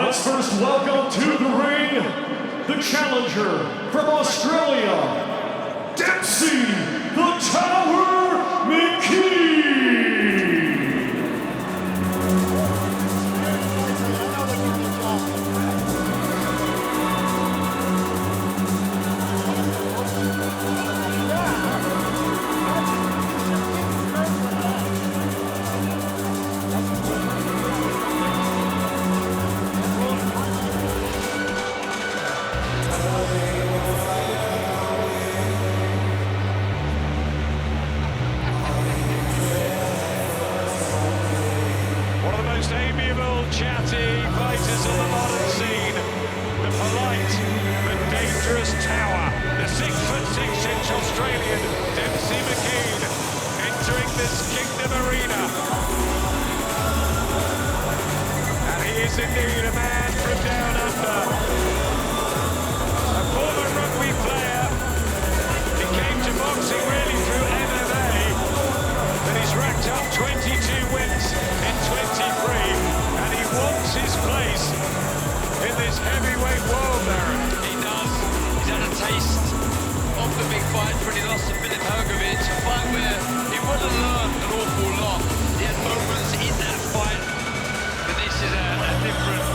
Let's first welcome to the ring, the challenger from Australia, Demsey the Tower McKean. Amiable, chatty fighters on the modern scene. The polite but dangerous Tower. The 6'6" Australian Demsey McKean entering this Kingdom arena. And he is indeed a man from down under. A former rugby player. He came to boxing really through MMA. And he's racked up 22 wins in 23. Wants his place in this heavyweight world, Darren. He does. He's had a taste of the big fight when he lost to Philip Hergovich, a fight where he would have learned an awful lot. He had moments in that fight, but this is a different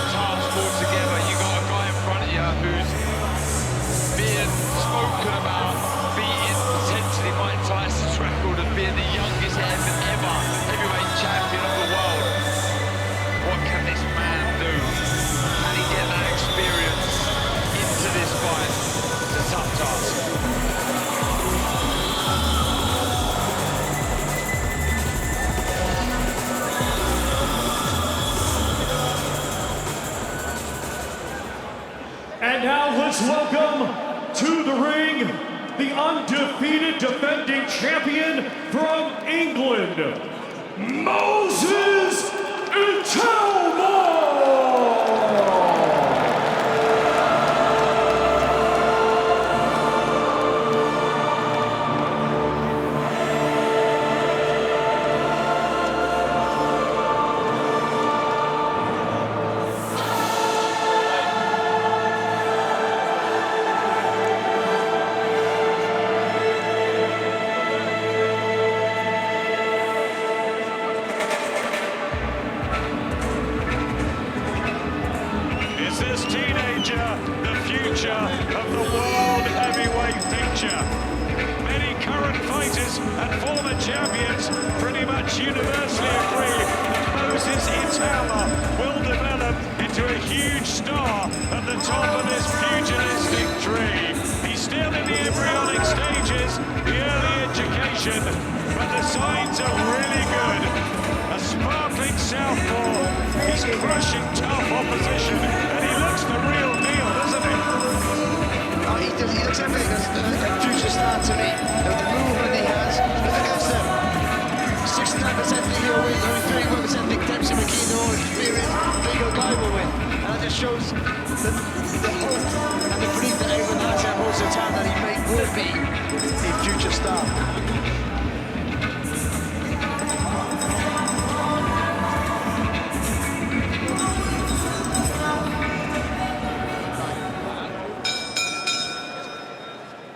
task altogether. You got a guy in front of you who's being spoken about beating potentially Mike Tyson's record of being the youngest ever heavyweight champion of the world. What can this man do? Can he get that experience into this fight? It's a tough task. And now let's welcome to the ring the undefeated defending champion from England, Moses Itauma! This teenager, the future of the world heavyweight picture. Many current fighters and former champions pretty much universally agree that Moses Itauma will develop into a huge star at the top of this pugilistic tree. He's still in the embryonic stages, the early education, but the signs are really good. A sparkling southpaw, he's crushing tough opposition, and he looks the real deal, doesn't he? Oh, he looks everything as a future star to me. The movement he has, look against them. 69% Leo win, only 31% Nick Demsey McKean, all experienced, bigger guy will win. And that just shows the hope and the belief that everyone has at Moses Itauma that he will be a future star.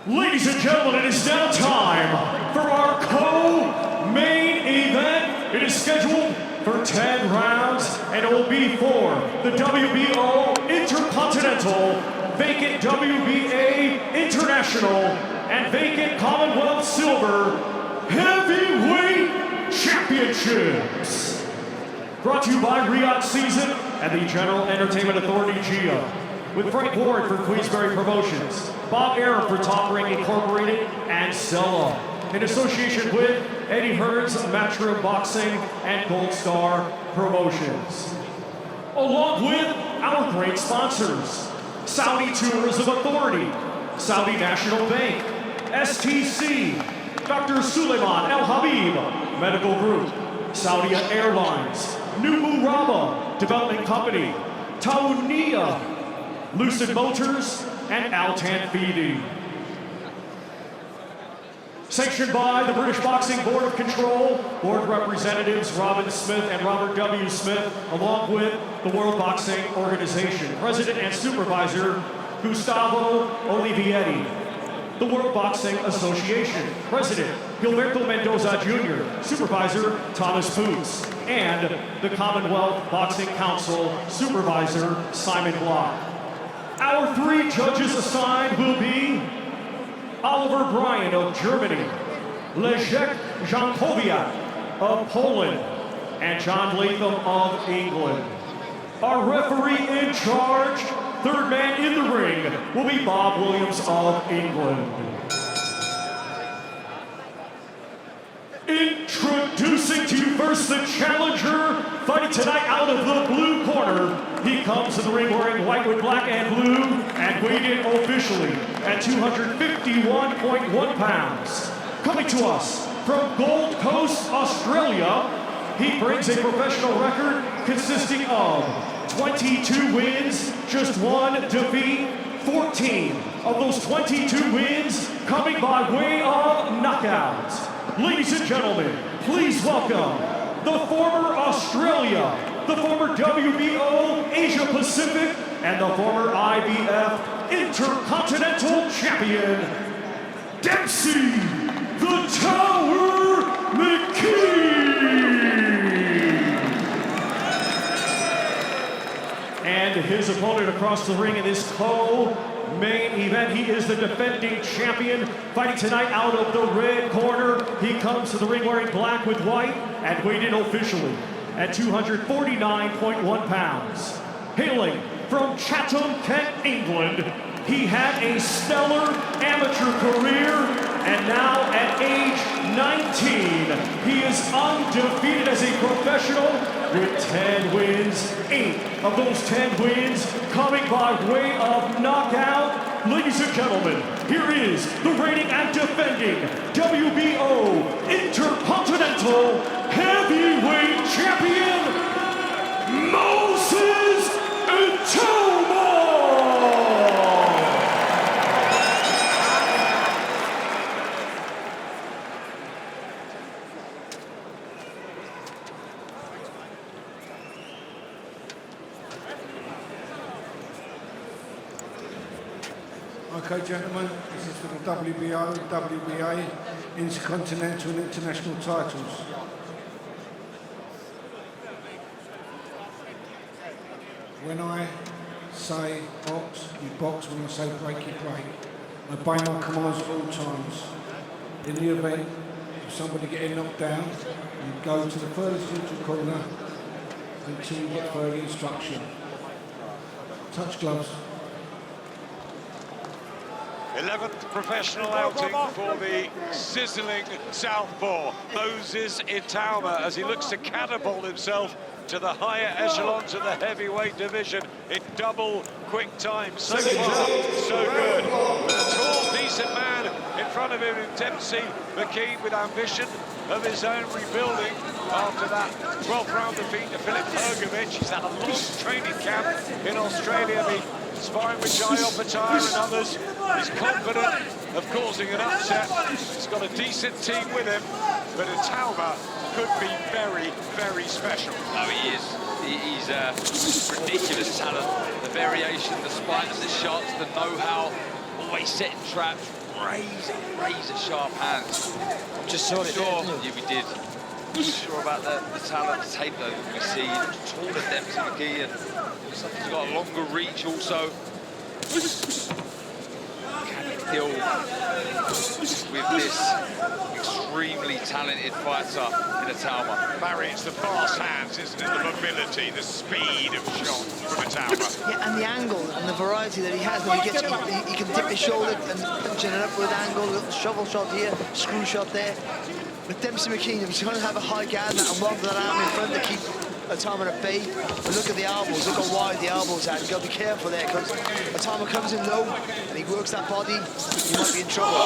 Ladies and gentlemen, it is now time for our co-main event. It is scheduled for 10 rounds, and it will be for the WBO Intercontinental, Vacant WBA International, and Vacant Commonwealth Silver Heavyweight Championships. Brought to you by Riyadh Season and the General Entertainment Authority, GEA. With Frank Ward for Queensberry Promotions, Bob Aaron for Top Ring Incorporated, and Stella. In association with Eddie Hearn's Matchroom Boxing and Gold Star Promotions. Along with our great sponsors, Saudi Tourism Authority, Saudi National Bank, STC, Dr. Suleiman El Habib Medical Group, Saudia Airlines, Numu Raba Development Company, Taunia, Lucid Motors, and Altan Feeding. Sanctioned by the British Boxing Board of Control, board representatives Robin Smith and Robert W. Smith, along with the World Boxing Organization. President and Supervisor Gustavo Olivetti. The World Boxing Association. President Gilberto Mendoza Jr. Supervisor Thomas Boots. And the Commonwealth Boxing Council Supervisor Simon Block. Our 3 judges assigned will be Oliver Bryan of Germany, Leszek Jankowiak of Poland, and John Latham of England. Our referee in charge, third man in the ring, will be Bob Williams of England. Introducing to you first the challenger, fighting tonight out of the blue corner. He comes to the ring wearing white with black and blue and weighed in officially at 251.1 pounds. Coming to us from Gold Coast, Australia, he brings a professional record consisting of 22 wins, just 1 defeat, 14 of those 22 wins coming by way of knockout. Ladies and gentlemen, please welcome the former Australia, the former WBO Asia Pacific, and the former IBF Intercontinental Champion, Demsey the Tower McKean. And his opponent across the ring in this co-main event, he is the defending champion, fighting tonight out of the red corner. He comes to the ring wearing black with white and weighed in officially at 249.1 pounds. Hailing from Chatham, Kent, England, he had a stellar amateur career, and now at age 19, he is undefeated as a professional with 10 wins, 8 of those 10 wins coming by way of knockout. Ladies and gentlemen, here is the reigning and defending WBO Intercontinental Heavyweight Champion, Moses Itauma! Okay, gentlemen, this is for the WBO, WBA, Intercontinental and International titles. When I say box, you box. When I say break, you break. I obey my commands at all times. In the event of somebody getting knocked down, you go to the furthest neutral corner until you get further instruction. Touch gloves. 11th professional outing for the sizzling southpaw, Moses Itauma, as he looks to catapult himself to the higher echelons of the heavyweight division in double quick time. So far, so good. With a tall, decent man in front of him in Demsey McKean with ambition of his own rebuilding after that 12th round defeat to Filip Hrgovic. He's had a long training camp in Australia, sparring with Jai Opetaia and others. He's confident of causing an upset. He's got a decent team with him, but Itauma could be very, very special. Oh, he is. He's a ridiculous talent. The variation, the spikes, the shots, the know-how, always setting traps, razor sharp hands. Just saw it there, didn't you? Yeah, we did. Sure about the talent tape though we see. Taller Demsey McKean. Looks like he's got a longer reach also. Can he deal with this extremely talented fighter in Itauma? Barry, it's the fast hands, isn't it? The mobility, the speed of shot from Itauma. Yeah, and the angle and the variety that he has when he gets, he can dip his shoulder and punch in an upward angle, shovel shot here, screw shot there. With Demsey McKean, he's going to have a high guard and lob that arm in front to keep Itauma at bay. But look at the elbows, look how wide the elbows are. You've got to be careful there because Itauma comes in low and he works that body, he might be in trouble.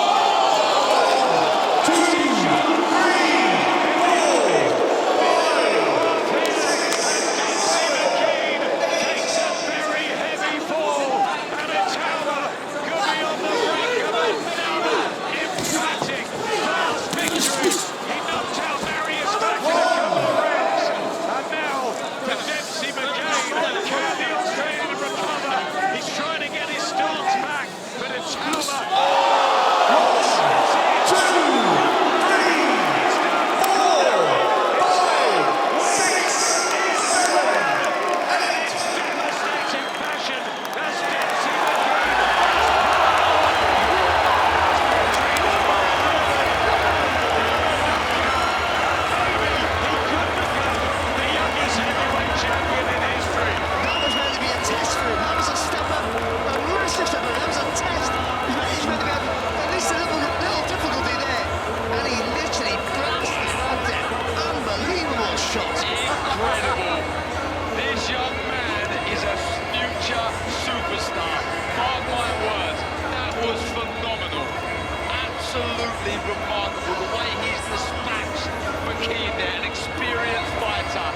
absolutely remarkable. The way he's dispatched McKean there, an experienced fighter.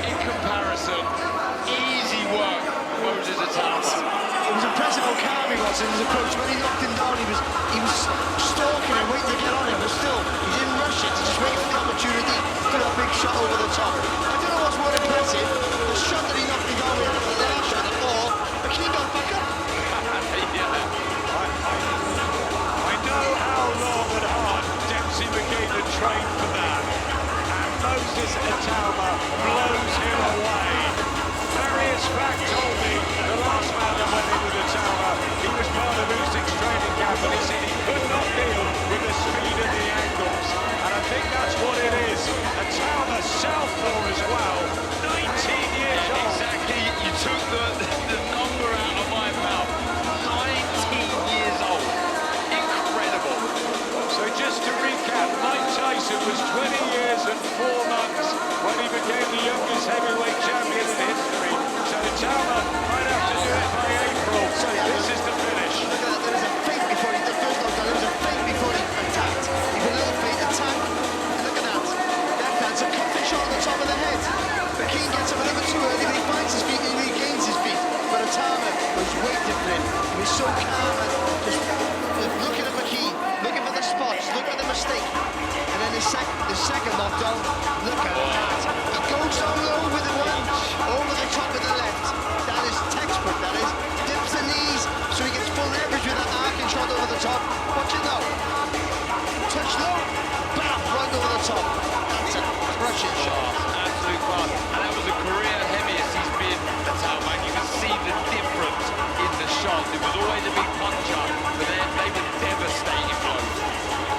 In comparison, easy work, Moses Itauma. It was impressive how calm he was in his approach. When he knocked him down, he was stalking him, waiting to get on him, but still, he didn't rush it, he just waited for the opportunity to get a big shot over the top. I don't know what's more impressive, the shot that he knocked him down with, the last shot, or McKean got back up. I know how long and hard Demsey McKean had trained for that. And Moses Itauma blows him away. Marius Fack told me the last man that went in with Itauma, he was part of Usyk's training camp, and he said he could not deal with the speed and the angles. And I think that's what it is. Itauma southpaw as well, 19 years old. Exactly, you took the number out of my mouth. 19 years old. Incredible. So just to recap, Mike Tyson was 20 years and 4 months when he became the youngest heavyweight champion in history. So Itauma might have to do it by April. So this is the finish. Look at that, there was a feint before he did the first knockdown, there was a feint before he attacked. He did a little feint, attack, and look at that. That's a comfort shot on the top of the head. McKean gets up a little bit too early, but he finds his feet and he regains his feet. But Itauma was waiting for him. He was so calm and just looking at McKean, looking for the spots, looking at the mistake. And then the second knockdown, look at that. He goes down low with the one, over the top of the left. That is textbook, that is. Dips the knees, so he gets full leverage with that arcing shot over the top. Watch it now. Touch low, bam, right over the top. That's a crushing shot. Absolute class. And that was a career heaviest he's been, Itauma. And you can see the difference in the shots. It was always a big puncher, but they were devastating blows.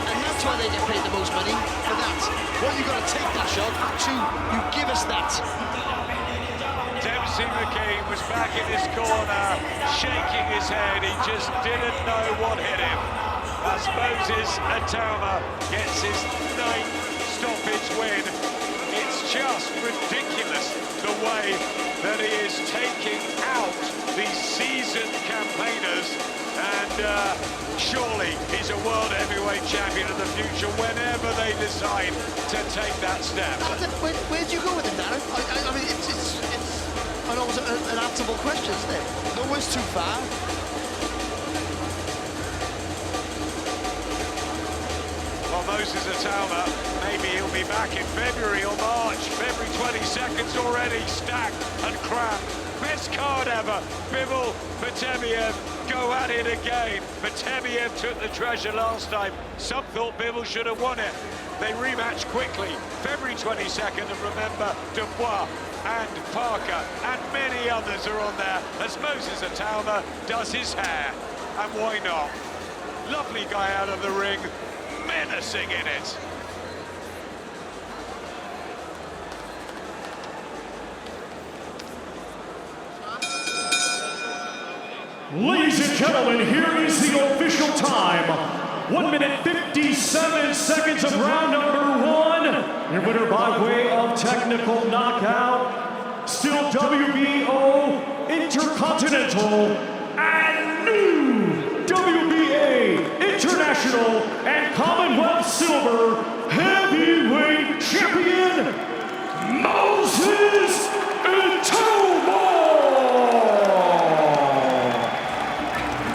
And that's why they get paid the most money, for that. One, you've got to take that shot. Two, you give us that. Demsey McKean was back in his corner, shaking his head. He just didn't know what hit him. As Moses Itauma gets his 9th stoppage win. It's just ridiculous the way that he is taking out these seasoned campaigners. And surely he's a world heavyweight champion in the future whenever they decide to take that step. Where'd you go with it, Darren? I mean, it's I know it's an answerable question, isn't it? Nowhere's too far. Well, Moses Itauma, maybe he'll be back in February or March. February 22nd's already stacked and cramped. Best card ever. Bivol, Potemiev go at it again. Potemiev took the treasure last time. Some thought Bivol should have won it. They rematch quickly. February 22nd, and remember, Dubois and Parker and many others are on there as Moses Itauma does his hair. And why not? Lovely guy out of the ring, menacing in it. Ladies and gentlemen, here is the official time. 1 minute 57 seconds of round number 1. Your winner by way of technical knockout, still WBO Intercontinental and new WBA International and Commonwealth Silver